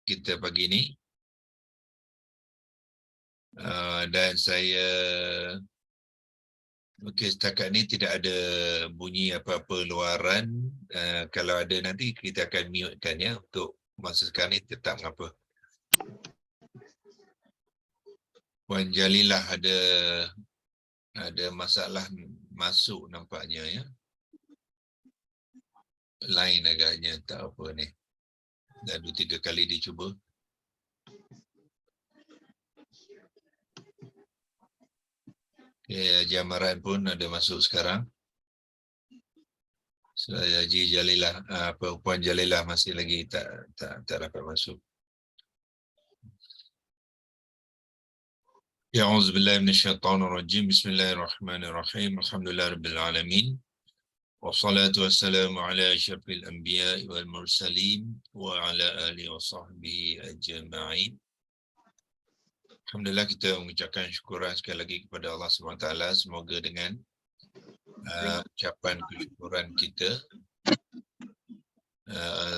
kita pagi ini. Dan saya setakat ni tidak ada bunyi apa-apa luaran. Kalau ada nanti kita akan mute-kan ya. Untuk masa sekarang ni tetap mengapa. Puan Jalilah ada masalah masuk nampaknya ya. Lain agaknya tak apa ni. Dah 2-3 kali dia cuba. Jamaran pun ada masuk sekarang. Haji Jalilah, Puan Jalilah masih lagi tak dapat masuk. A'udzubillahi minasyaitonirrajim. Bismillahirrahmanirrahim. Alhamdulillahirabbil alamin. Wassalatu wassalamu ala asyrafil anbiya'i wal mursalin wa ala alihi wa sahbihi ajma'in. Alhamdulillah, kita mengucapkan syukuran sekali lagi kepada Allah SWT. Semoga dengan ucapan kesyukuran kita,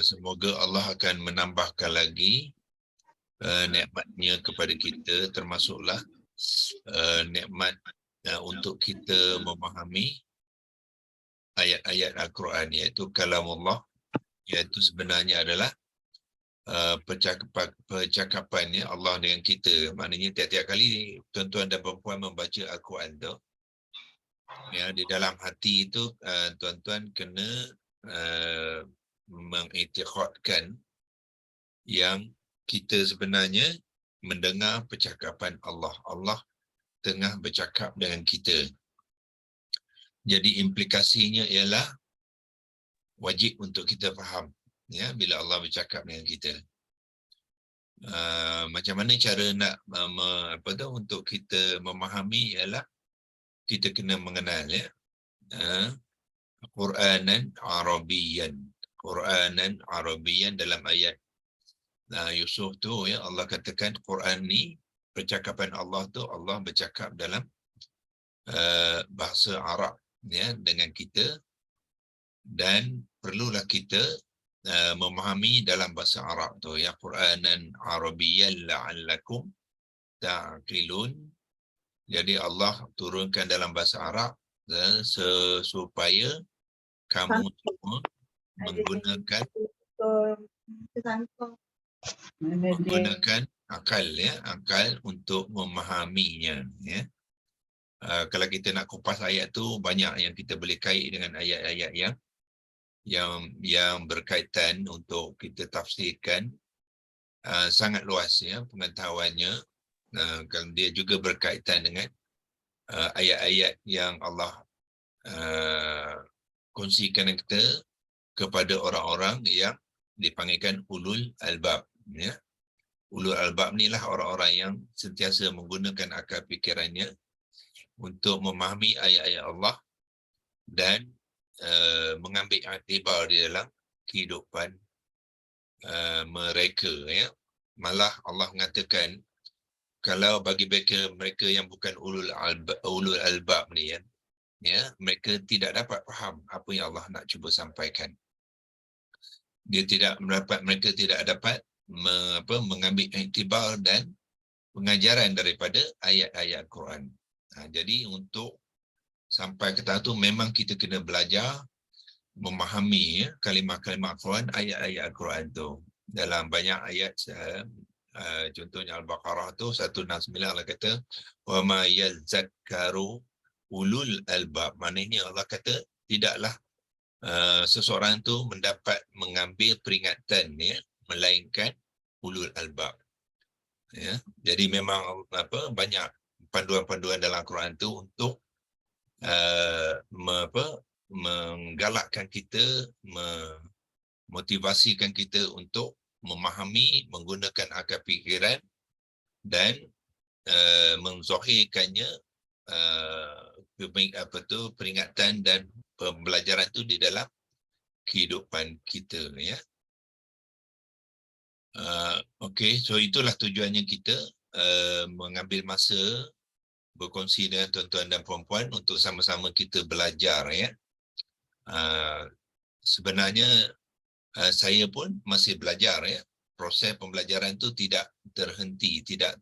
semoga Allah akan menambahkan lagi nikmatnya kepada kita, termasuklah nikmat untuk kita memahami ayat-ayat Al-Quran, iaitu kalamullah, iaitu sebenarnya adalah percakapannya Allah dengan kita. Maknanya tiap-tiap kali tuan-tuan dan puan membaca Al-Quran tu, ya, di dalam hati itu tuan-tuan kena mengiktikadkan yang kita sebenarnya mendengar percakapan Allah. Allah tengah bercakap dengan kita. Jadi implikasinya ialah wajib untuk kita faham, ya, bila Allah bercakap dengan kita. Macam mana cara nak untuk kita memahami ialah kita kena mengenal, ya, Quranan Arabiyan. Quranan Arabiyan dalam ayat Yusuf tu, ya, Allah katakan Quran ni, percakapan Allah tu, Allah bercakap dalam bahasa Arab, ya, dengan kita, dan perlulah kita memahami dalam bahasa Arab tu, ya, Quranan Arabiyyan la'allakum ta'qilun. Jadi Allah turunkan dalam bahasa Arab supaya kamu semua menggunakan akal, ya, akal untuk memahaminya, ya. Kalau kita nak kupas ayat tu, banyak yang kita boleh kait dengan ayat-ayat yang berkaitan untuk kita tafsirkan. Sangat luas, ya, pengetahuannya. Kalau dia juga berkaitan dengan ayat-ayat yang Allah kongsikan dengan kita kepada orang-orang yang dipanggilkan ulul albab, ya. Ulul albab ni lah orang-orang yang sentiasa menggunakan akal fikirannya untuk memahami ayat-ayat Allah dan mengambil iktibar di dalam kehidupan mereka, ya. Malah Allah mengatakan, kalau bagi mereka yang bukan ulul albab ni, ya, mereka tidak dapat faham apa yang Allah nak cuba sampaikan. Mereka tidak dapat mengambil iktibar dan pengajaran daripada ayat-ayat Quran. Jadi untuk sampai ke tahap tu memang kita kena belajar memahami, ya, kalimah-kalimah Quran, ayat-ayat Quran tu. Dalam banyak ayat, contohnya Al-Baqarah tu 169, Allah kata wa ma yazakkaru ulul albab. Maknanya Allah kata tidaklah seseorang tu mendapat mengambil peringatan, ya, melainkan ulul albab, ya. Jadi memang banyak panduan-panduan dalam Quran tu untuk menggalakkan kita, memotivasikan kita untuk memahami, menggunakan akal fikiran dan menzahirkannya, peringatan dan pembelajaran itu di dalam kehidupan kita, ya. Okey, so itulah tujuannya kita mengambil masa berkongsi dengan tuan-tuan dan puan-puan untuk sama-sama kita belajar, ya. Sebenarnya saya pun masih belajar, ya, proses pembelajaran tu tidak terhenti, tidak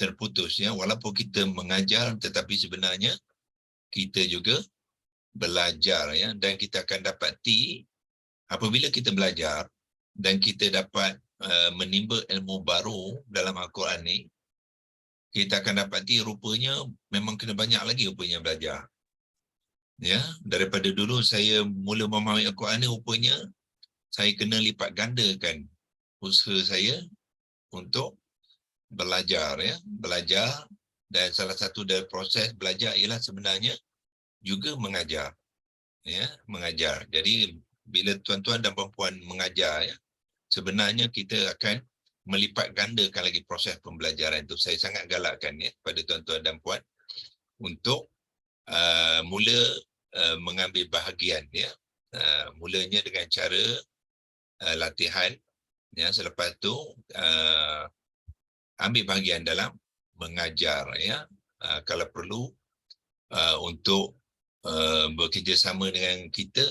terputus ya. Walaupun kita mengajar, tetapi sebenarnya kita juga belajar ya, dan kita akan dapati apabila kita belajar dan kita dapat menimba ilmu baru dalam Al-Quran ni, kita akan dapati rupanya memang kena banyak lagi rupanya belajar. Ya, daripada dulu saya mula memahami Al-Quran ni, rupanya saya kena lipat gandakan usaha saya untuk belajar ya, belajar, dan salah satu dari proses belajar ialah sebenarnya juga mengajar. Ya, mengajar. Jadi bila tuan-tuan dan puan-puan mengajar ya, sebenarnya kita akan melipat gandakan lagi proses pembelajaran itu. Saya sangat galakkan ya pada tuan-tuan dan puan untuk mula mengambil bahagian ya. Mulanya dengan cara latihan ya, selepas tu ambil bahagian dalam mengajar ya. Kalau perlu untuk bekerjasama dengan kita,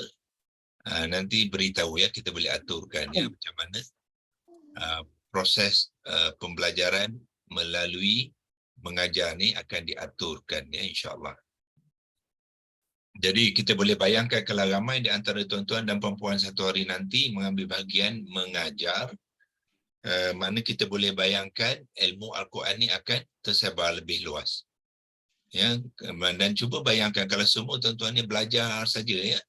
nanti beritahu ya, kita boleh aturkan ya macam mana proses pembelajaran melalui mengajar ni akan diaturkan ya, insya-Allah. Jadi kita boleh bayangkan kalau ramai di antara tuan-tuan dan puan-puan satu hari nanti mengambil bahagian mengajar, mana kita boleh bayangkan ilmu Al-Quran ni akan tersebar lebih luas. Ya, dan cuba bayangkan kalau semua tuan-tuan ni belajar saja ya.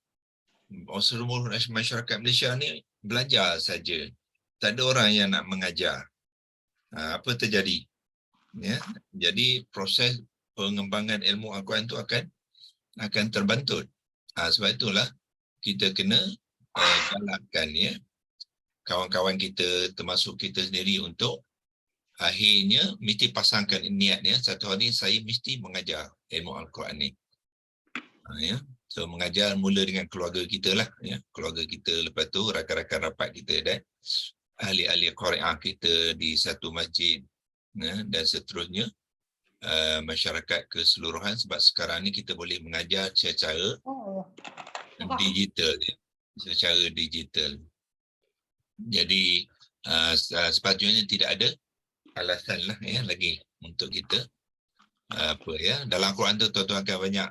Seluruh masyarakat Malaysia ni belajar saja. Tak ada orang yang nak mengajar. Apa terjadi? Ya, jadi proses pengembangan ilmu Al-Quran itu akan terbantut. Sebab itulah kita kena galakkan ya kawan-kawan kita, termasuk kita sendiri, untuk akhirnya mesti pasangkan niat ya, satu hari saya mesti mengajar ilmu Al-Quran ni. Ya, so mengajar mula dengan keluarga kita lah ya, keluarga kita, lepas tu rakan-rakan rapat kita dan ahli-ahli Qur'an kita di satu masjid ya, dan seterusnya masyarakat keseluruhan, sebab sekarang ni kita boleh mengajar secara digital ya, secara digital. Jadi sepatutnya tidak ada alasan lah ya lagi untuk kita apa ya, dalam Quran tu tuan-tuan akan banyak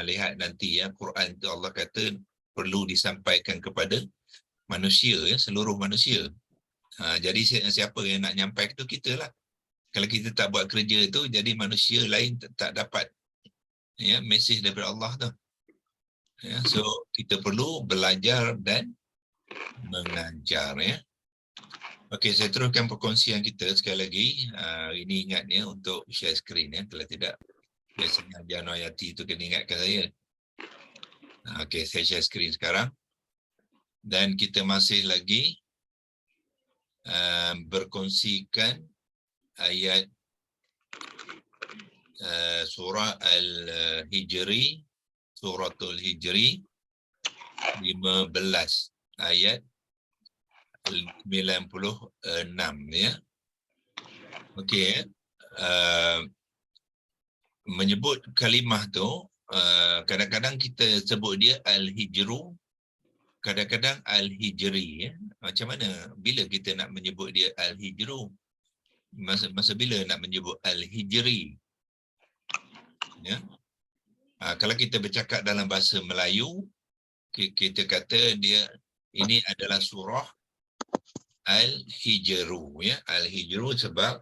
lihat nanti ya, Quran tu Allah kata perlu disampaikan kepada manusia ya, seluruh manusia. Jadi siapa yang nak nyampai itu kita lah. Kalau kita tak buat kerja itu, jadi manusia lain tak dapat ya mesej daripada Allah tu. Ya, so kita perlu belajar dan mengajar ya. Okey, saya teruskan perkongsian kita sekali lagi. Ini ingat ya untuk share screen ya, kalau tidak biasanya Jano Ayati itu kena ingatkan saya. Okey, saya share screen sekarang. Dan kita masih lagi berkongsikan ayat surah Al-Hijri, suratul Hijri 15 ayat 96 ya. Okey, menyebut kalimah tu kadang-kadang kita sebut dia Al-Hijru, kadang-kadang Al-Hijri ya. Macam mana bila kita nak menyebut dia Al-Hijru? Masa bila nak menyebut Al-Hijri? Ya. Kalau kita bercakap dalam bahasa Melayu, kita kata dia ini adalah surah Al-Hijru ya. Al-Hijru sebab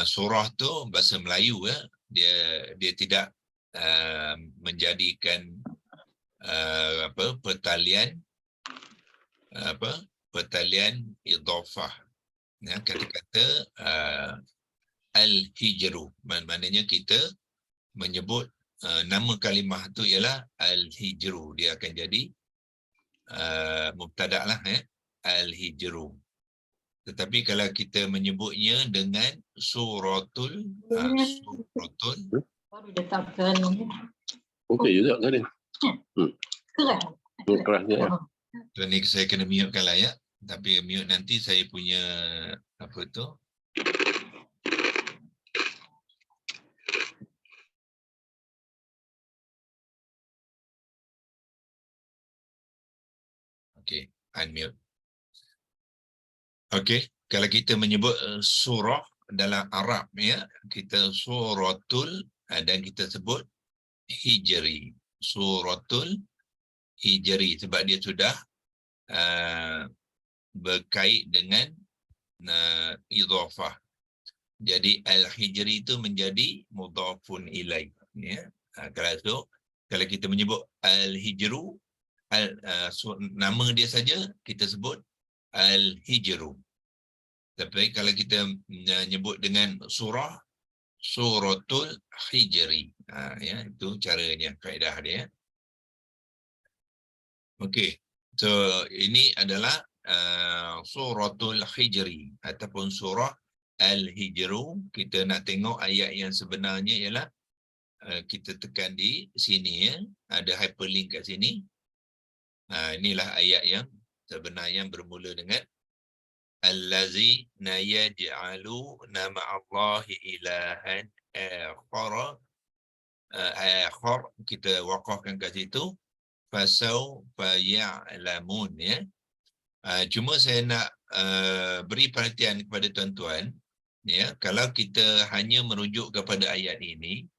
surah tu bahasa Melayu ya, dia tidak menjadikan pertalian pertalian idhafah ya, kata-kata Al-Hijru, maknanya kita menyebut nama kalimah tu ialah Al-Hijru, dia akan jadi mubtada lah ya, Al-Hijru. Tetapi kalau kita menyebutnya dengan suratul okey juga kan dia. Kerasnya ya. So, ni saya kena mute-kan lah ya. Tapi mute nanti saya punya apa tu? Okey, unmute. Okey, kalau kita menyebut surah dalam Arab ya, kita suratul dan kita sebut hijri. Suratul hijri sebab dia sudah berkait dengan idhafah. Jadi al-hijri itu menjadi mudhafun ilaih ya. Kalau kita menyebut al-hijru nama dia saja kita sebut al-hijru. Tapi kalau kita menyebut dengan surah suratul hijri. Ya, itu caranya, kaedah dia. Okey. So ini adalah suratul hijri ataupun surah al-hijru. Kita nak tengok ayat yang sebenarnya ialah kita tekan di sini ya. Ada hyperlink kat sini. Inilah ayat yang sebenarnya yang bermula dengan allazina yaj'aluna ma'allahi ilahan akhar. Kita waqafkan kat situ fasawfa ya'lamun ya. Cuma saya nak beri perhatian kepada tuan-tuan ya, kalau kita hanya merujuk kepada ayat ini,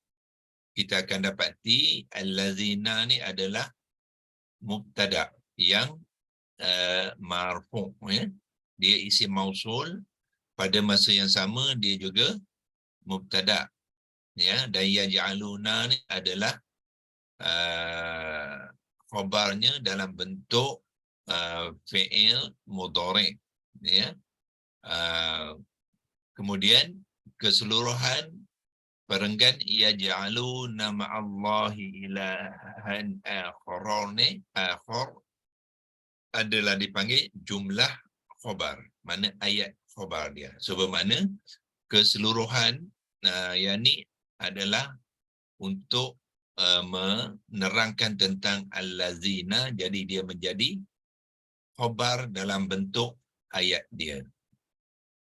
kita akan dapati allazina ni adalah mubtada yang marfu ya. Dia isim mausul, pada masa yang sama dia juga mubtada ya, dan yaj'aluna ni adalah khabarnya dalam bentuk fi'il mudhari ya. Kemudian keseluruhan perenggan yaj'aluna ma'allahi ilahan akhar adalah dipanggil jumlah khabar, mana ayat khabar dia. So bermakna keseluruhan yang ni adalah untuk menerangkan tentang allazina, jadi dia menjadi khabar dalam bentuk ayat dia.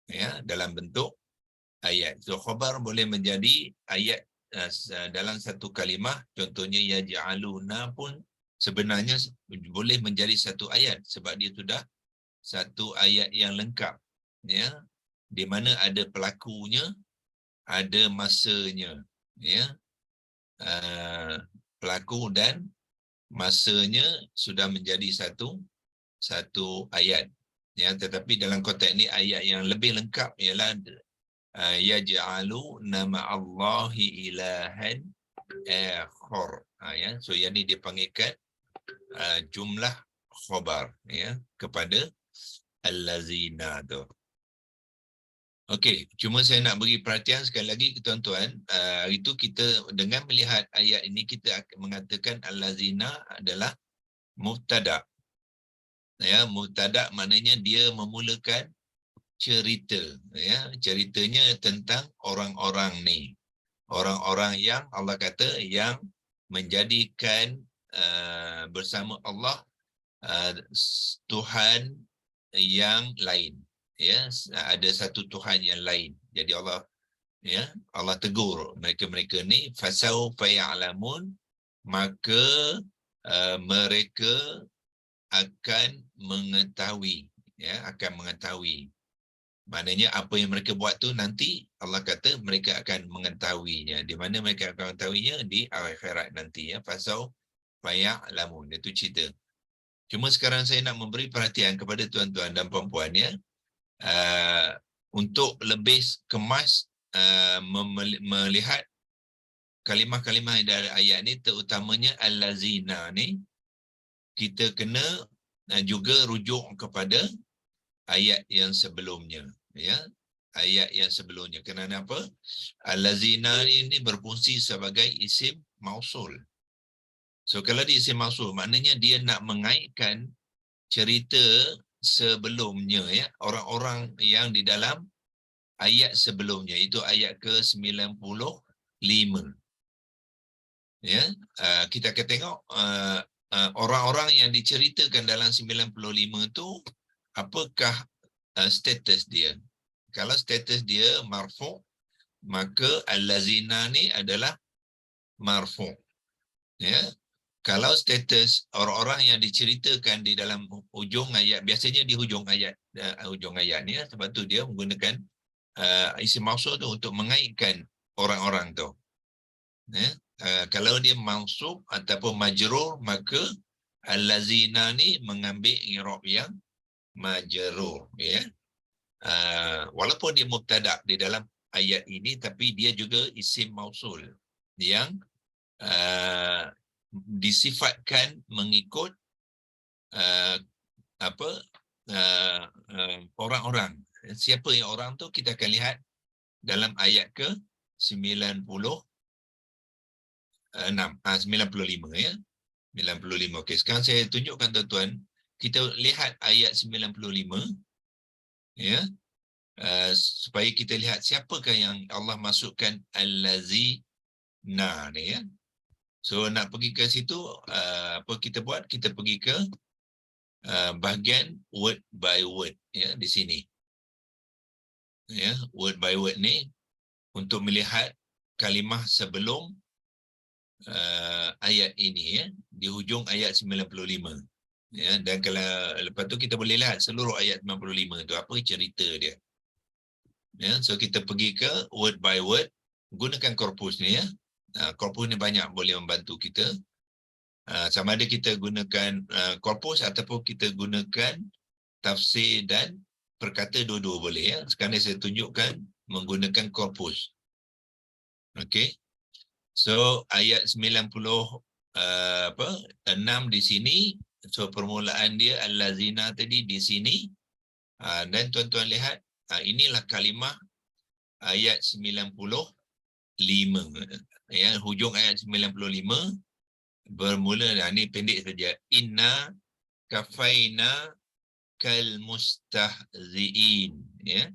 Ya, dalam bentuk ayat. So khabar boleh menjadi ayat dalam satu kalimah, contohnya yaj'aluna pun sebenarnya boleh menjadi satu ayat sebab dia sudah satu ayat yang lengkap ya, di mana ada pelakunya, ada masanya ya. Pelaku dan masanya sudah menjadi satu ayat ya. Tetapi dalam konteks ini ayat yang lebih lengkap ialah yaj'alu nama Allahi ilahan akhar ya. So yang ni dipanggilkan jumlah khabar ya kepada allazina tu. Okey, cuma saya nak beri perhatian sekali lagi ke tuan-tuan, itu kita dengan melihat ayat ini kita akan mengatakan allazina adalah mubtada. Ya, mubtada maknanya dia memulakan cerita ya, ceritanya tentang orang-orang ni. Orang-orang yang Allah kata yang menjadikan bersama Allah Tuhan yang lain ya, ada satu Tuhan yang lain. Jadi Allah ya, Allah tegur mereka-mereka ni fasawfa ya'lamun, maka mereka akan mengetahui ya, akan mengetahui. Maknanya apa yang mereka buat tu nanti Allah kata mereka akan mengetahuinya. Di mana mereka akan mengetahuinya? Di akhirat nanti ya, fasawfa ya'lamun. Itu cerita. Cuma sekarang saya nak memberi perhatian kepada tuan-tuan dan puan-puan ya, untuk lebih kemas melihat kalimah-kalimah dari ayat ni, terutamanya allazina ni, kita kena juga rujuk kepada ayat yang sebelumnya ya. Ayat yang sebelumnya. Kenapa? Allazina ini berfungsi sebagai isim mausul. So kalau dia isim mausul, maknanya dia nak mengaitkan cerita sebelumnya ya, orang-orang yang di dalam ayat sebelumnya, itu ayat ke-95 ya. Kita akan tengok orang-orang yang diceritakan dalam 95 tu apakah status dia. Kalau status dia marfu', maka allazina ni adalah marfu' ya. Kalau status orang-orang yang diceritakan di dalam hujung ayat, biasanya di hujung ayat ni, sebab tu dia menggunakan isim mausul tu untuk mengaitkan orang-orang tu. Kalau dia mansub ataupun majrur, maka allazina ni mengambil i'rab yang majrur, ya. Walaupun dia mubtada di dalam ayat ini, tapi dia juga isim mausul yang disifatkan mengikut orang-orang. Siapa yang orang tu kita akan lihat dalam ayat ke 95, 95, ya. 95. Okey, sekarang saya tunjukkan tuan-tuan, kita lihat ayat 95, ya. Supaya kita lihat siapakah yang Allah masukkan allazina ni, ya. So nak pergi ke situ, apa kita buat? Kita pergi ke bahagian word by word, ya, di sini. Ya, word by word ni untuk melihat kalimah sebelum ayat ini, ya, di hujung ayat 95. Ya, dan kalau lepas tu kita boleh lihat seluruh ayat 95 tu apa cerita dia. Ya, so kita pergi ke word by word, gunakan korpus ni, ya. Korpus ni banyak boleh membantu kita. Sama ada kita gunakan korpus ataupun kita gunakan tafsir dan perkata, dua-dua boleh, ya. Sekarang saya tunjukkan menggunakan korpus. Okey. So ayat 96 di sini, so permulaan dia allazina tadi di sini. Dan tuan-tuan lihat, inilah kalimah ayat 95, ya, hujung ayat 95 bermula, ni pendek saja, inna kafaina kal mustahziin, ya.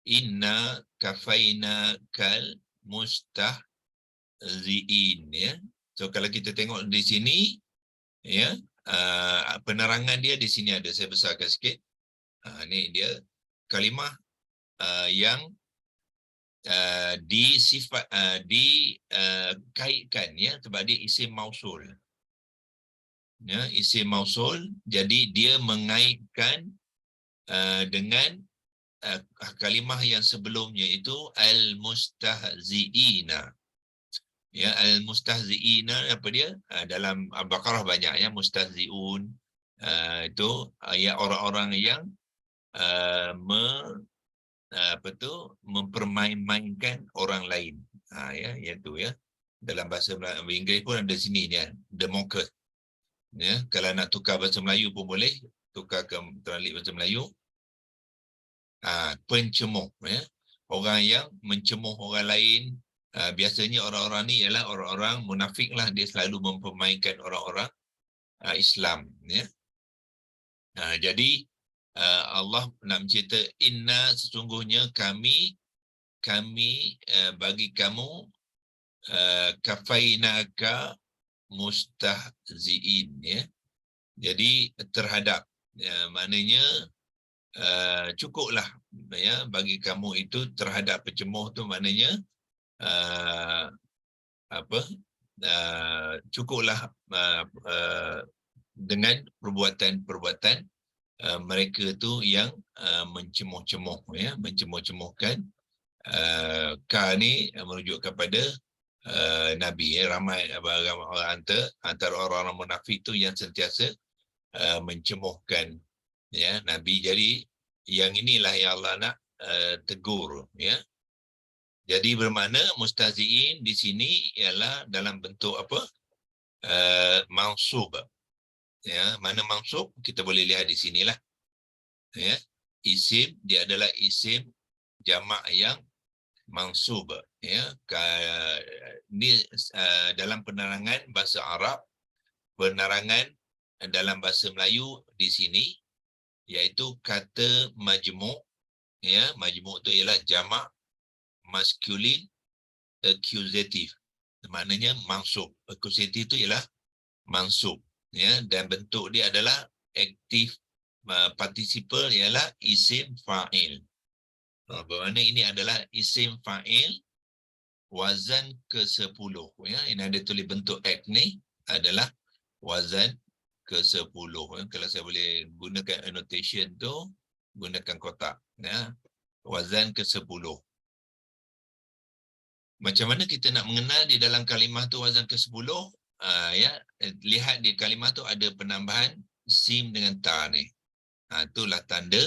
Inna kafaina kal mustahziin, ya. So kalau kita tengok di sini, ya, penerangan dia di sini ada, saya besarkan sikit. Ni dia kalimah yang dikaitkan, ya, sebab dia isim mausul. Ya, isim mausul, jadi dia mengaitkan dengan kalimah yang sebelumnya itu al-mustahziina. Ya, al-mustahziina apa dia? Dalam Al-Baqarah banyak, ya, mustahziun. Itu ya, orang-orang yang mempermain-mainkan orang lain. Ya, iaitu, ya. Dalam bahasa Inggeris pun ada sini dia, the mocker. Ya, kalau nak tukar bahasa Melayu pun boleh, tukar ke teralik bahasa Melayu. Pencemuh, ya. Orang yang mencemuh orang lain. Biasanya orang-orang ni ialah orang-orang munafik lah, dia selalu mempermainkan orang-orang Islam, ya. Jadi Allah nak mencerita, inna, sesungguhnya kami bagi kamu kafainaka mustahziin, ya. Jadi terhadap, maknanya cukuplah, ya, bagi kamu itu terhadap pencemuh tu, maknanya cukuplah dengan perbuatan-perbuatan mereka tu yang mencemuh-cemuh, ya, mencemuh-cemuhkan. Ni merujuk kepada Nabi, ya. Ramai antara orang-orang munafik tu yang sentiasa mencemuhkan, ya, Nabi. Jadi yang inilah yang Allah nak tegur, ya. Jadi bermakna mustahziin di sini ialah dalam bentuk apa? Mansub. Ya, mana mansub kita boleh lihat di sinilah. Ya, isim dia adalah isim jamak yang mansub, ya. Ini dalam penerangan bahasa Arab, penerangan dalam bahasa Melayu di sini, iaitu kata majmuk, ya. Majmuk itu ialah jamak maskulin accusative, maknanya mansub. Accusative itu ialah mansub, ya, dan bentuk dia adalah aktif participle, ialah isim fa'il. Bermakna ini adalah isim fa'il wazan ke-10, ya. Ini ada tulis bentuk act ni adalah wazan ke-10. Kalau saya boleh gunakan annotation tu, gunakan kotak. Ya. Wazan ke-10. Macam mana kita nak mengenal di dalam kalimah tu wazan ke-10? Ya, lihat di kalimah tu ada penambahan sim dengan ta ni. Itulah tanda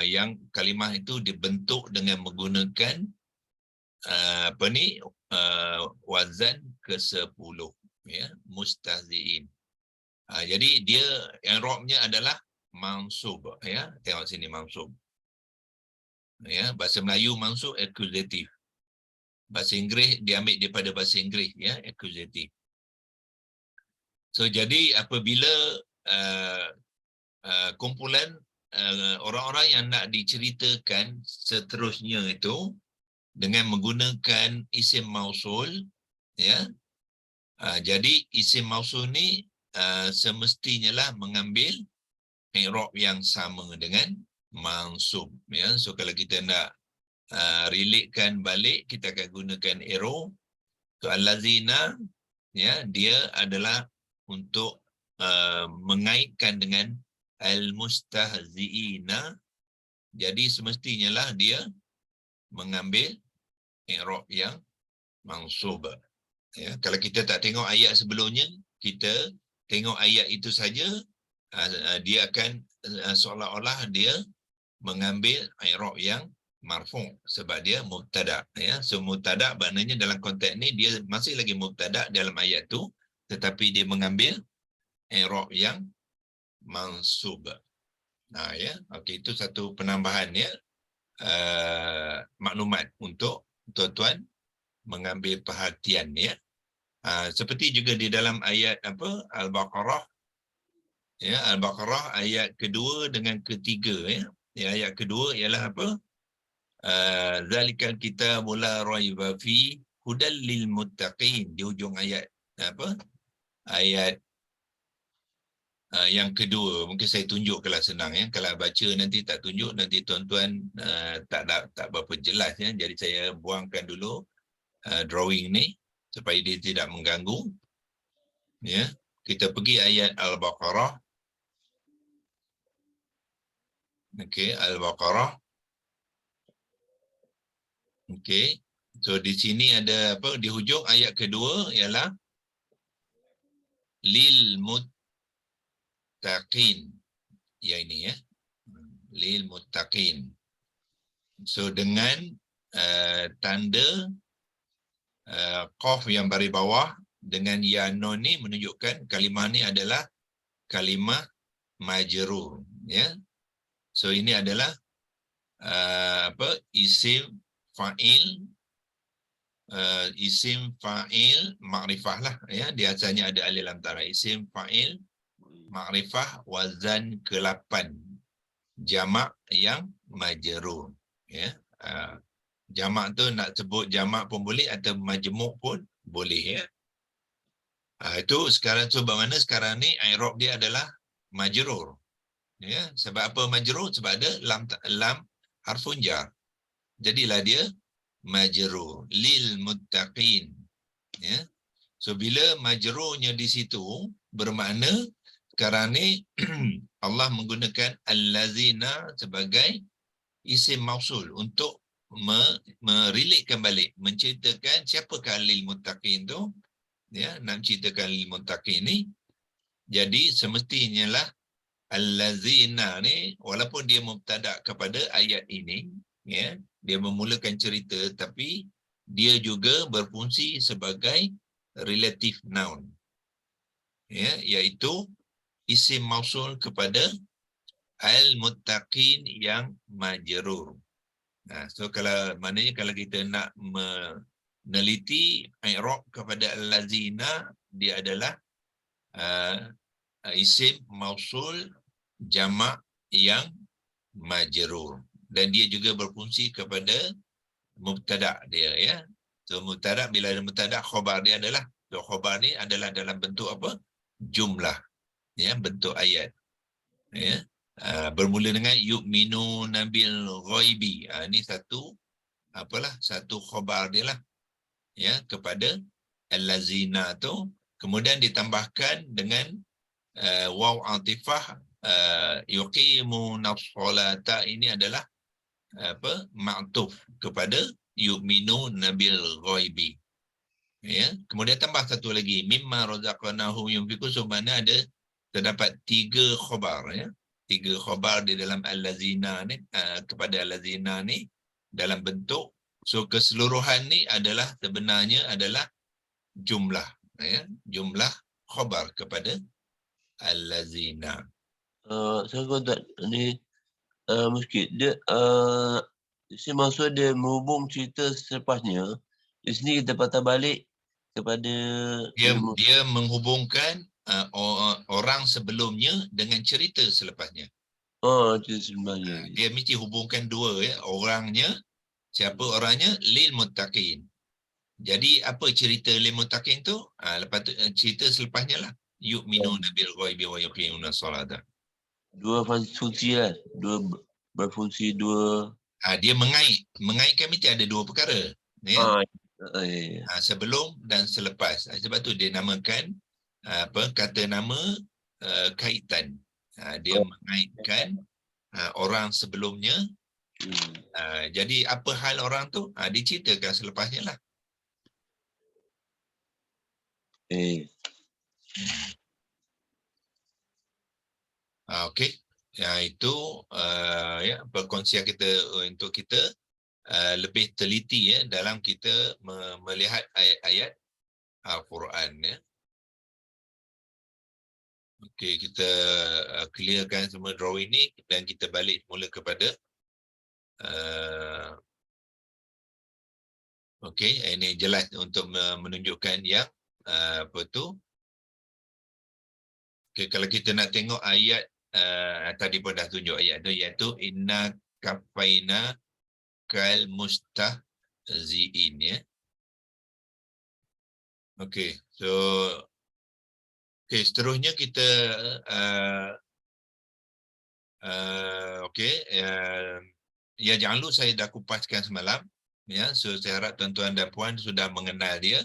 yang kalimah itu dibentuk dengan menggunakan wazan ke-10, ya, mustahziin. Jadi dia i'rabnya adalah mansub, ya. Tengok sini mansub. Ya, bahasa Melayu mansub akuzatif. Bahasa Inggeris diambil daripada bahasa Inggeris, ya, akuzatif. So jadi apabila kumpulan orang-orang yang nak diceritakan seterusnya itu dengan menggunakan isim mausul, ya. Jadi isim mausul ni semestinya lah mengambil i'rab yang sama dengan mansub, ya. So kalau kita nak relatekan balik, kita akan gunakan arrow. So allazina, ya, dia adalah untuk mengaitkan dengan al-mustahziina. Jadi semestinya lah dia mengambil i'rab yang mansub. Ya, kalau kita tak tengok ayat sebelumnya, kita tengok ayat itu saja, dia akan seolah-olah dia mengambil i'rab yang marfu' sebab dia mubtada', ya. So mubtada' maknanya dalam konteks ni dia masih lagi mubtada' dalam ayat tu, tetapi dia mengambil i'rab yang mansub. Ya, okey, itu satu penambahan, ya, maklumat untuk tuan-tuan mengambil perhatian, ya. Seperti juga di dalam ayat Al-Baqarah, ya, Al-Baqarah ayat kedua dengan ketiga, ya. Ayat kedua ialah apa? Zalikal kitabu la raiba fi hudal lil muttaqin. Di hujung ayat ayat yang kedua. Mungkin saya tunjuk kalau senang, ya. Kalau baca nanti tak tunjuk, nanti tuan-tuan tak berapa jelas, ya. Jadi saya buangkan dulu drawing ni supaya dia tidak mengganggu, ya. Kita pergi ayat Al-Baqarah. Okey, Al-Baqarah. Okey. So di sini ada apa? Di hujung ayat kedua ialah lil muttaqin. Ya, ini, ya. Lil muttaqin. So dengan tanda qaf yang baris bawah dengan ya nun ni menunjukkan kalimah ni adalah kalimah majrur, ya. So ini adalah isim fa'il, isim fa'il ma'rifah lah, ya. Dia asalnya ada alif lam ta. Isim fa'il ma'rifah wazan ke-8, jamak yang majrur, ya. Jamak tu nak sebut jamak pun boleh atau majmuk pun boleh, ya. Itu sekarang tu bagaimana sekarang ni i'rab dia adalah majrur, ya. Sebab apa majrur? Sebab ada lam harfun jar. Jadilah dia majrur lil muttaqin, ya. So bila majrurnya di situ bermakna sekarang ni Allah menggunakan allazina sebagai isim mausul untuk merelatekan balik, menceritakan siapakah lil muttaqin tu, ya. Nak menceritakan lil muttaqin ni, jadi semestinya lah allazina ni walaupun dia mubtada kepada ayat ini, ya, dia memulakan cerita, tapi dia juga berfungsi sebagai relative noun, ya, iaitu isim mausul kepada al-muttaqin yang majrur. So kalau maknanya kalau kita nak meneliti i'rab kepada allazina, dia adalah isim mausul jamak yang majrur, dan dia juga berfungsi kepada mubtada dia, ya. So mubtada, bila ada mubtada, khabar dia adalah, so khabar ni adalah dalam bentuk apa? Jumlah, ya, bentuk ayat, ya. Bermula dengan yu'minu nabil ghaibi. Ini satu satu khabar dia lah, ya, kepada allazina tu, kemudian ditambahkan dengan waw atifah, yuqimuna sholata, ini adalah ma'tuf kepada yu'minuna bil ghaibi. Ya, kemudian tambah satu lagi, mimma razaqnahum yunfiqun, so mana terdapat 3 khabar, ya. 3 khabar di dalam allazina ni, kepada allazina ni dalam bentuk, so keseluruhan ni adalah sebenarnya adalah jumlah, ya, jumlah khabar kepada allazina. Saya kata ni sikit dia saya maksud dia menghubung cerita selepasnya. Di sini kita patah balik kepada Dia menghubungkan orang sebelumnya dengan cerita selepasnya. cerita sebenarnya. Dia mesti hubungkan dua, ya, orangnya. Siapa orangnya? Lil muttaqin. Jadi apa cerita lil muttaqin tu? Lepas tu cerita selepasnya lah. Yu'minuna bil ghaibi wa yuqimuna solata. Dua fungsi lah. Dua berfungsi dua. Dia mengaitkan mesti ada 2 perkara. Ya? Ya. Sebelum dan selepas. Sebab tu dia namakan kata nama kaitan. Dia mengaitkan orang sebelumnya. Jadi apa hal orang tu? Diceritakan selepasnya lah. Okey. Itu ya, perkongsian kita untuk kita lebih teliti, ya, dalam kita melihat ayat-ayat Al-Quran, ya. Okey, kita clearkan semua drawing ni dan kita balik mula kepada okey, ini jelas untuk menunjukkan yang apa tu. Okey, kalau kita nak tengok ayat tadi pun dah tunjuk ayat tu, iaitu inna kafaina kal mustahziin, ya. Okey, so seterusnya kita okey, ya jangan saya dah kupaskan semalam, ya. So saya harap tuan-tuan dan puan sudah mengenal dia,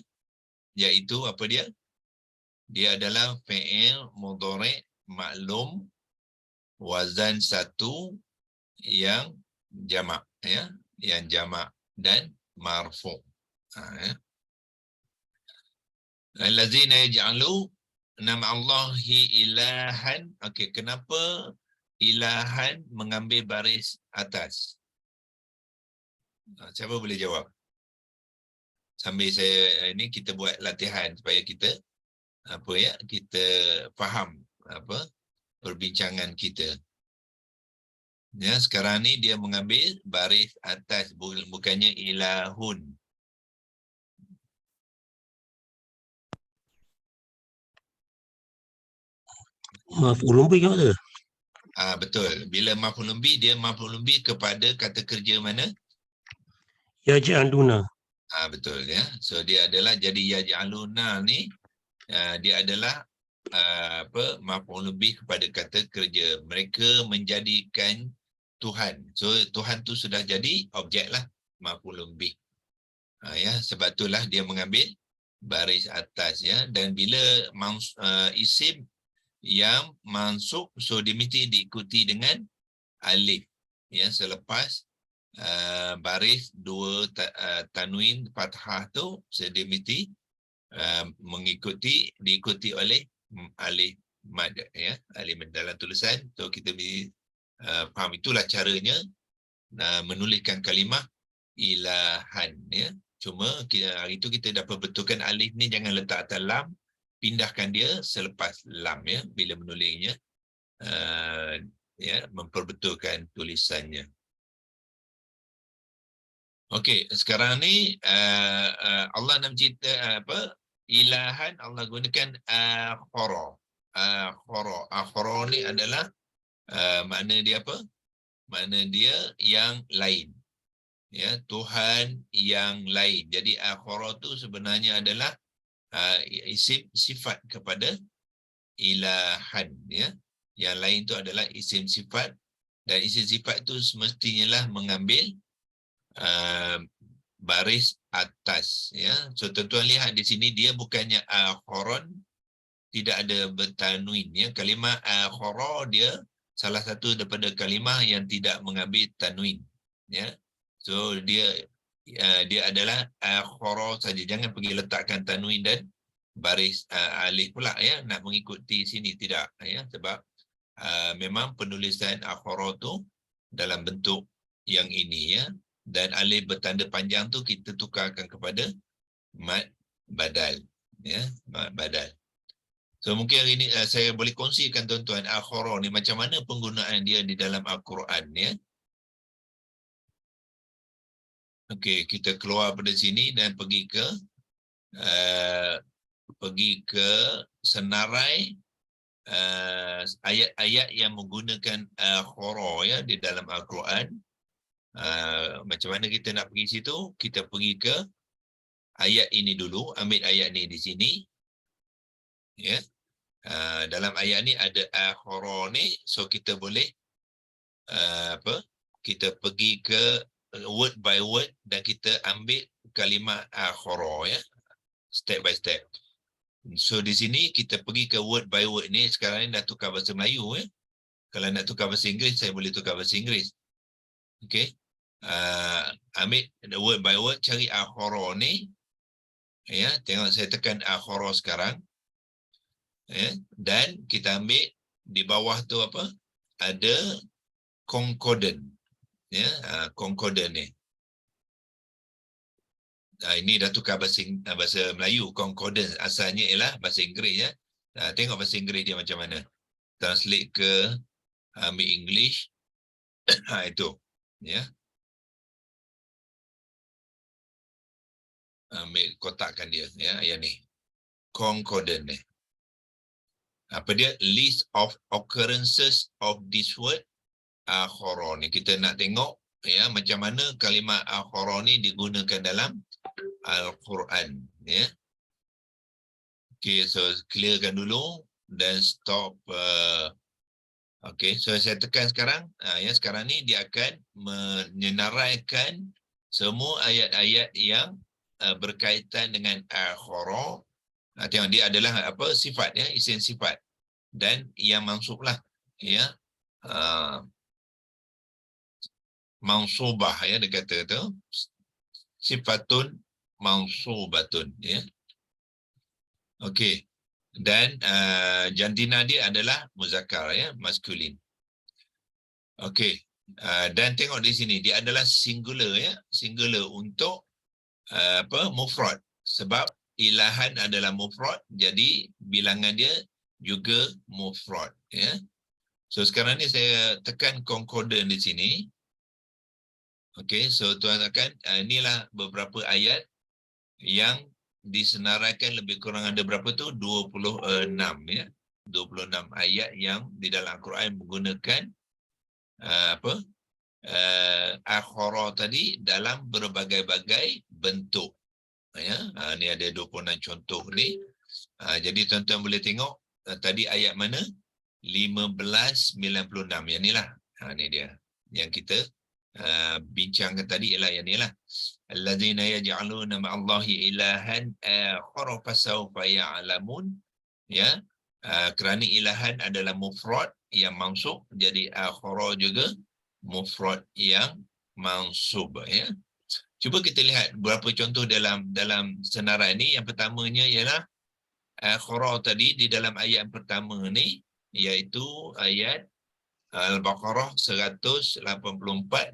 iaitu apa dia? Dia adalah fi'il mudhari' maklum wazan 1 yang jamak, ya, yang jamak dan marfu'. Ya. Allazina yaj'alu nama Allahi ilahan. Okey, kenapa ilahan mengambil baris atas? Siapa boleh jawab? Sambil saya ini kita buat latihan supaya kita kita faham perbincangan kita. Ya, sekarang ni dia mengambil baris atas, bukannya ilahun. Maf'ulun bih ke mana? Betul. Bila maf'ulun bih, dia maf'ulun bih kepada kata kerja mana? Yaj'aluna. Betul, ya. So dia adalah, jadi yaj'aluna ni dia adalah maf'ulun bih kepada kata kerja. Mereka menjadikan Tuhan. So Tuhan tu sudah jadi objek lah, maf'ulun bih. Ya, sebab itulah dia mengambil baris atas, ya. Dan bila isim yang mansub, so dia mesti diikuti dengan alif, ya, selepas baris 2 tanwin fathah tu, so dia mesti diikuti oleh alif mad, ya, alif mad dalam tulisan. So kita mesti faham, itulah caranya menuliskan kalimah ilahan, ya. Cuma hari itu kita dapat betulkan alif ni jangan letak atas lam, pindahkan dia selepas lam, ya, bila menulisnya, ya, memperbetulkan tulisannya. Okey, sekarang ni Allah nak cerita ilahan, Allah gunakan akhara. Akhara ni adalah makna dia apa? Makna dia yang lain. Ya, Tuhan yang lain. Jadi akhara tu sebenarnya adalah isim sifat kepada ilahan, ya. Yang lain tu adalah isim sifat, dan isim sifat tu semestinya lah mengambil baris atas, ya. So tuan-tuan lihat di sini dia bukannya akhoron, tidak ada bertanwin, ya. Kalimah akhoro dia salah satu daripada kalimah yang tidak mengambil tanwin, ya. So dia adalah akhoro saja, jangan pergi letakkan tanwin dan baris alif pula, ya, nak mengikuti sini tidak, ya, sebab memang penulisan akhoro tu dalam bentuk yang ini, ya, dan alif bertanda panjang tu kita tukarkan kepada mad badal, ya, mad badal. So mungkin hari ini saya boleh kongsikan tuan-tuan akhara ni macam mana penggunaan dia di dalam Al-Quran, ya. Okey, kita keluar pada sini dan pergi ke senarai ayat-ayat yang menggunakan akhara, ya, di dalam Al-Quran. Macam mana kita nak pergi situ? Kita pergi ke ayat ini dulu, ambil ayat ni di sini, ya. Dalam ayat ni ada akhara ni, so kita boleh kita pergi ke word by word dan kita ambil kalimah akhara, ya, step by step. So di sini kita pergi ke word by word ni. Sekarang ni dah tukar bahasa Melayu, ya. Kalau nak tukar bahasa Inggeris, saya boleh tukar bahasa Inggeris. Okey. Ambil word by word, cari akhara ni, ya. Tengok saya tekan akhara sekarang, ya, dan kita ambil di bawah tu apa? Ada concordant, ya, concordant ni. Ini dah tukar bahasa Melayu, concordant asalnya ialah bahasa Inggeris, ya. Tengok bahasa Inggeris dia macam mana. Translate ke ambil English. Itu, ya. Ambil kotakkan dia, ya, yang ni. Concordant ni. Apa dia? List of occurrences of this word akhara ni. Kita nak tengok, ya, macam mana kalimah akhara ni digunakan dalam Al-Quran, ya. Okey, so clearkan dulu dan stop. Okey, so saya tekan sekarang, ya, sekarang ni dia akan menyenaraikan semua ayat-ayat yang berkaitan dengan akhara. Tengok dia adalah apa? Sifat, ya, isim sifat dan yang mansublah, ya. Mansubah, ya, dia kata tu sifatun mansubatun, ya. Okey. Dan jantina dia adalah muzakkar, ya, maskulin. Okey. Dan tengok di sini dia adalah singular, ya, singular untuk mufrad, sebab ilahan adalah mufrad, jadi bilangan dia juga mufrad, ya. So sekarang ni saya tekan concordant di sini. Okey, so tuan akan inilah beberapa ayat yang disenaraikan, lebih kurang ada berapa tu? 26, ya. 26 ayat yang di dalam Al-Quran menggunakan akhara tadi dalam berbagai-bagai bentuk, ya. Ni ada 26 contoh ni. Jadi tuan-tuan boleh tengok tadi ayat mana? 1596, yang ni lah. Ni dia yang kita bincangkan tadi, ialah yang ni lah. Allazina yaj'aluna ma'allahi ilahan akhara fasawfa ya'lamun, ya. Kerana ilahan adalah mufrad yang mansub, jadi akhara juga mufrad yang mansub, ya. Cuba kita lihat beberapa contoh dalam senarai ni. Yang pertamanya ialah akhara tadi di dalam ayat yang pertama ni, iaitu ayat Al-Baqarah 184,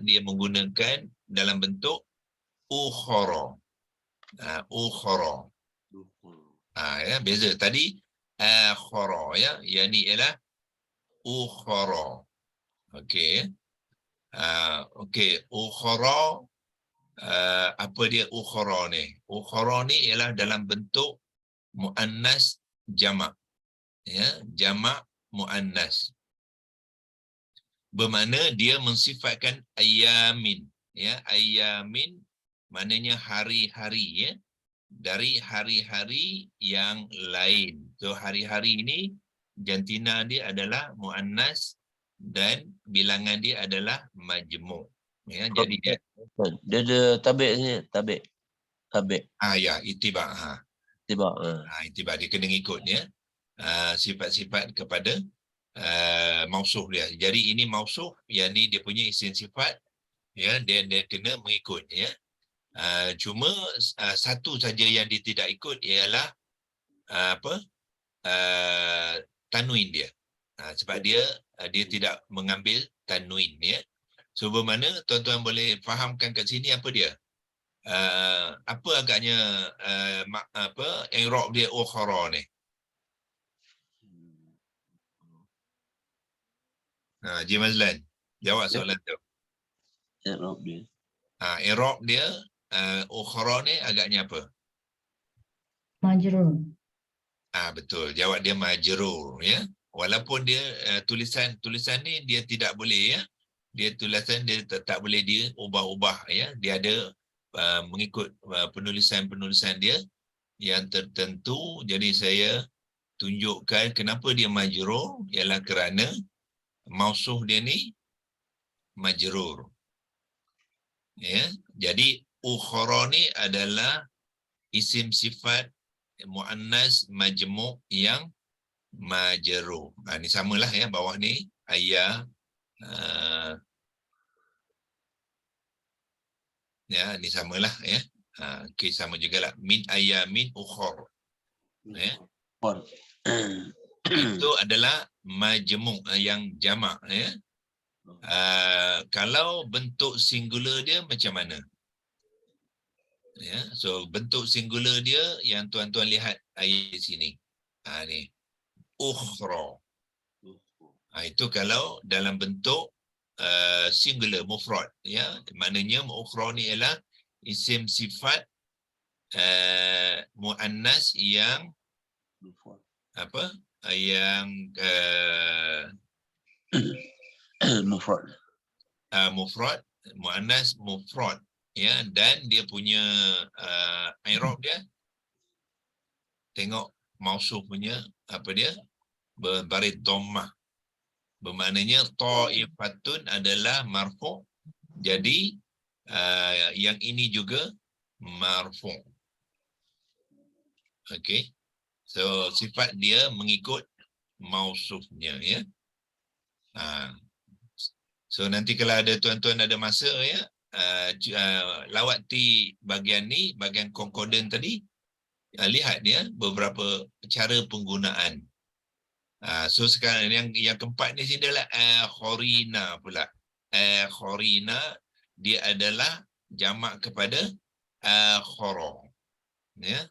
dia menggunakan dalam bentuk ukhara. Ukhara. Ya, beza tadi akhara, ya. Yang ni ialah ukhara. Okey. Okey, ukhara, apa dia ukhara ni? Ukhara ni ialah dalam bentuk muannas jamak, ya, jamak muannas. Bermakna dia mensifatkan ayamin, ya. Ayamin maknanya hari-hari, ya, dari hari-hari yang lain. So hari-hari ini jantina dia adalah muannas dan bilangan dia adalah majmu', ya. Jadi dia ada tabik ni, tabik. Tabi'. Ya, itiba. Tiba. Itiba dia kena ngikut ya. Sifat-sifat kepada mausuf dia. Jadi ini mausuf, yang ni dia punya isim sifat, ya, dia kena mengikut ya. Cuma satu saja yang dia tidak ikut ialah tanwin dia. Sebab dia tidak mengambil tanwin ya. So bermakna tuan-tuan boleh fahamkan kat sini apa dia? Apa agaknya i'rab dia ukhra ni? Haji Mazlan, jawab soalan tu. I'rab dia. I'rab dia ukhra ni agaknya apa? Majrur. Betul, jawab dia majrur ya. Walaupun dia tulisan ni dia tidak boleh ya. Dia tulisan dia tak boleh dia ubah-ubah ya. Dia ada mengikut penulisan dia yang tertentu. Jadi saya tunjukkan kenapa dia majrur, ialah kerana mausuf dia ni majrur. Ya, jadi ukhra ni adalah isim sifat muannas majmu' yang majrur. Ni samalah ya, bawah ni ayah ya, ni samalah ya. Okey, sama jugalah min ayamin ukhra. Ya. Itu adalah majmu' yang jamak ya. Kalau bentuk singular dia macam mana? Ya, so bentuk singular dia yang tuan-tuan lihat ayat sini. Ni ukhra. Itu kalau dalam bentuk singular mufrad ya, maknanya ukhra ni ialah isim sifat muannas yang yang mufrad, muannas mufrad ya, dan dia punya i'rab dia tengok mausuf punya apa dia berbaris dhammah, bermaknanya ta'ifatun adalah marfu', jadi yang ini juga marfu'. Okey, so sifat dia mengikut mausufnya ya. So nanti kalau ada tuan-tuan ada masa ya, lawati bahagian ni, bahagian konkodan tadi, lihat dia beberapa cara penggunaan. So sekarang yang keempat ni sini adalah khorina pula. Khorina dia adalah jamak kepada khoro. Ya,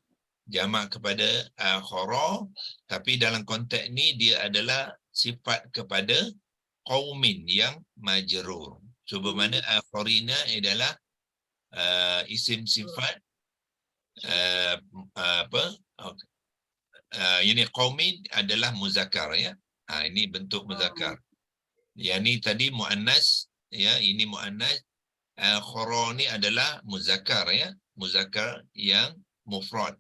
jamak kepada khoro, tapi dalam konteks ni dia adalah sifat kepada qaumin yang majrur. So bermakna khorina adalah isim sifat ini qaumin adalah muzakkar ya. Ini bentuk muzakkar. Yang ni tadi muannas ya, ini muannas. Khoro ni adalah muzakkar ya, muzakkar yang mufrad,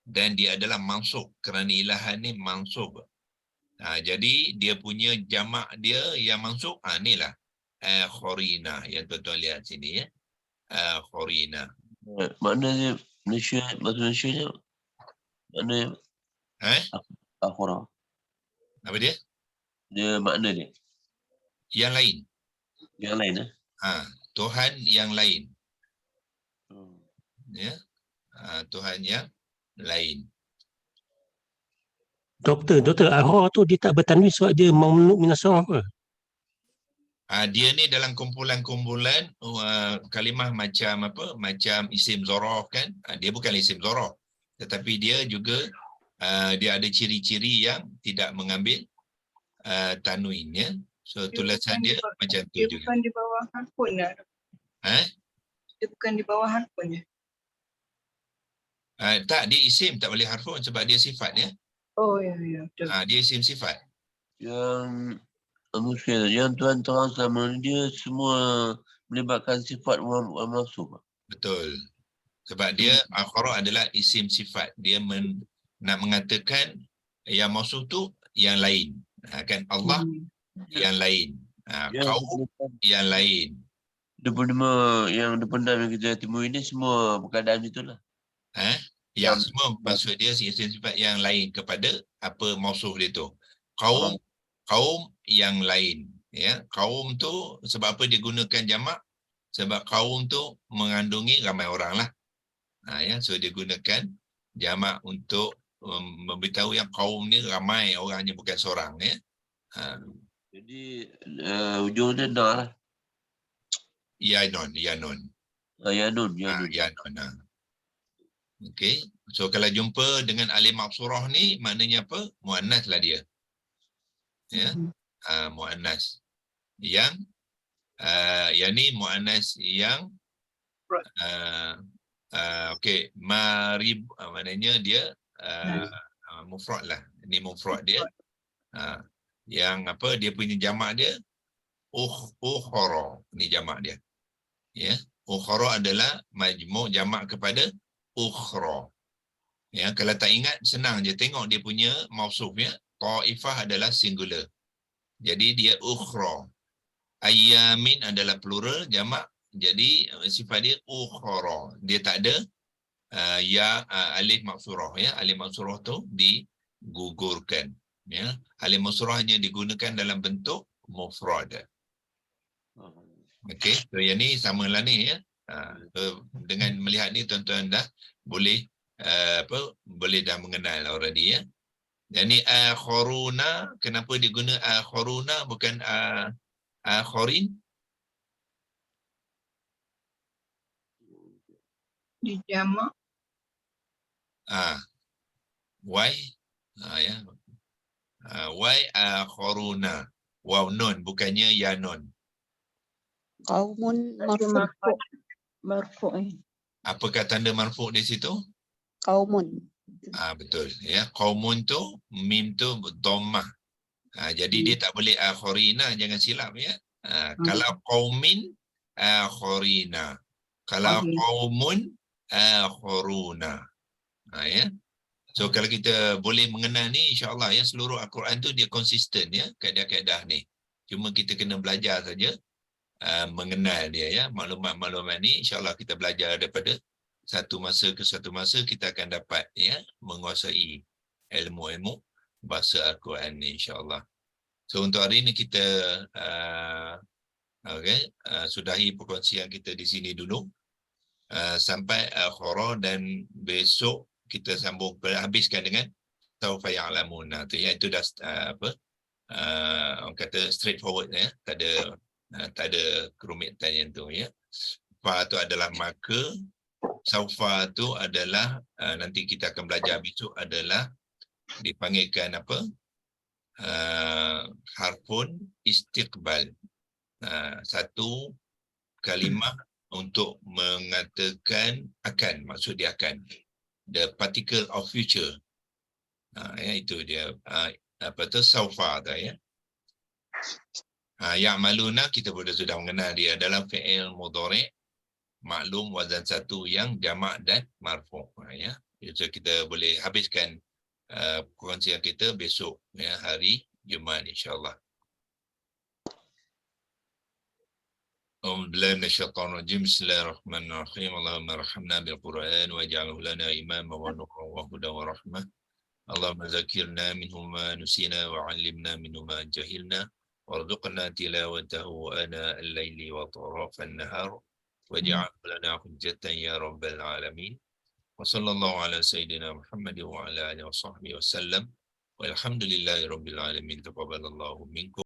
dan dia adalah mansub kerana ilahan ni mansub. Jadi dia punya jamak dia yang mansub, inilah khorina yang tuan-tuan lihat sini ya. Khorina. Maknanya Malaysia, bahasa Malaysia ni makna akhara. Apa dia? Dia makna dia. Yang lain. Yang lain Tuhan yang lain. Ya. Tuhan yang lain. Doktor, akhra tu dia tak bertanwin sebab dia mamnu' min as-sarf ke? Dia ni dalam kumpulan-kumpulan kalimah macam apa? Macam isim zaraf kan? Dia bukan isim zaraf, tetapi dia juga dia ada ciri-ciri yang tidak mengambil tanwin ya. So tulisan dia macam tu juga. Dia bukan di bawah harfun dah. Dia bukan di bawah harfun ya? Tak, dia isim tak boleh harfun sebab dia sifat ya. Oh ya betul. Dia isim sifat. Yang Tuhan terang sama dia semua melibatkan sifat mansub. Betul. Sebab dia akhara adalah isim sifat. Dia nak mengatakan yang maksud tu yang lain. Kan Allah yang lain. Kaum yang lain. 25 yang dipendam yang kita timur ini semua berkeadaan itulah. Ya, Yang- semua maksud dia sifat yang lain kepada apa mausuf dia tu. Kaum yang lain. Ya, kaum tu sebab apa dia gunakan jamak? Sebab kaum tu mengandungi ramai orang lah. Ya, so dia gunakan jamak untuk memberitahu yang kaum ni ramai orangnya, bukan seorang. Ya. Jadi ujung dia dah lah. Yanon. Yanun. Yanon. Okey. So kalau jumpa dengan alif maksurah ni maknanya apa? Muannas lah dia. Ya. Muannas. Yang yang ni muannas yang okey, marib maknanya dia mufrad lah. Ini mufrad dia. Yang apa dia punya jamak dia ukhara. Ni jamak dia. Ya. Ukhara adalah majmuk jamak kepada ukhra. Ya, kalau tak ingat senang je, tengok dia punya mausuf ya. Taifah adalah singular. Jadi dia ukhra. Ayyamin adalah plural jamak. Jadi sifat dia ukhra. Dia tak ada alif maksurah ya. Alif maksurah tu digugurkan ya. Alif maksurah hanya digunakan dalam bentuk mufrad. Okey, so yang ni samalah ni ya. So, dengan melihat ni tuan-tuan dah boleh boleh dah mengenal already ya. Yang ni akharuna, kenapa diguna akharuna bukan akharin? Di jamak. Why? Ya. Why akharuna? Waw nun bukannya ya nun. Qaumun marfu'. Apakah tanda marfu' di situ? Qaumun. Betul ya. Qaumun tu mim tu dhammah. Jadi dia tak boleh akharina, jangan silap ya. Kalau qaumin akharina. Kalau qaumun akharuna. Ya. So kalau kita boleh mengenal ni insya-Allah ya, seluruh Al-Quran tu dia konsisten ya kaedah-kaedah ni. Cuma kita kena belajar saja mengenal dia ya. Maklumat-maklumat ni insya-Allah kita belajar daripada satu masa ke satu masa kita akan dapat ya menguasai ilmu-ilmu bahasa Al-Quran ni insya-Allah. So untuk hari ini kita sudahi perkongsian kita di sini dulu. Sampai akhirah dan besok kita sambung habiskan dengan saufa ya'lamun. Tu ya, itu dah orang kata straightforward ya. Tak ada kerumitan yang tu ya. Fa tu adalah maka, saufa tu adalah nanti kita akan belajar besok adalah dipanggilkan apa? Harfun istiqbal. Satu kalimah untuk mengatakan akan, maksud dia akan. The particle of future. Ya, itu dia. Saufa tu ya. Ya'maluna kita sudah mengenal dia adalah fi'il mudhari' maklum wazan satu yang jamak dan marfu'. Ya. So kita boleh habiskan perkongsian kita besok ya, hari Jumaat insya-Allah. أعوذ بالله من الشيطان الرجيم بسم الله الرحمن الرحيم اللهم ارحمنا بالقرآن واجعله لنا إماما ونورا وهدى ورحمة اللهم ذكرنا منه ما نسينا وعلمنا منه ما جهلنا وارزقنا تلاوته آناء الليل وأطراف النهار واجعله لنا حجة يا رب العالمين وصلى الله على سيدنا محمد وعلى آله وصحبه وسلم والحمد لله رب العالمين تقبل الله منكم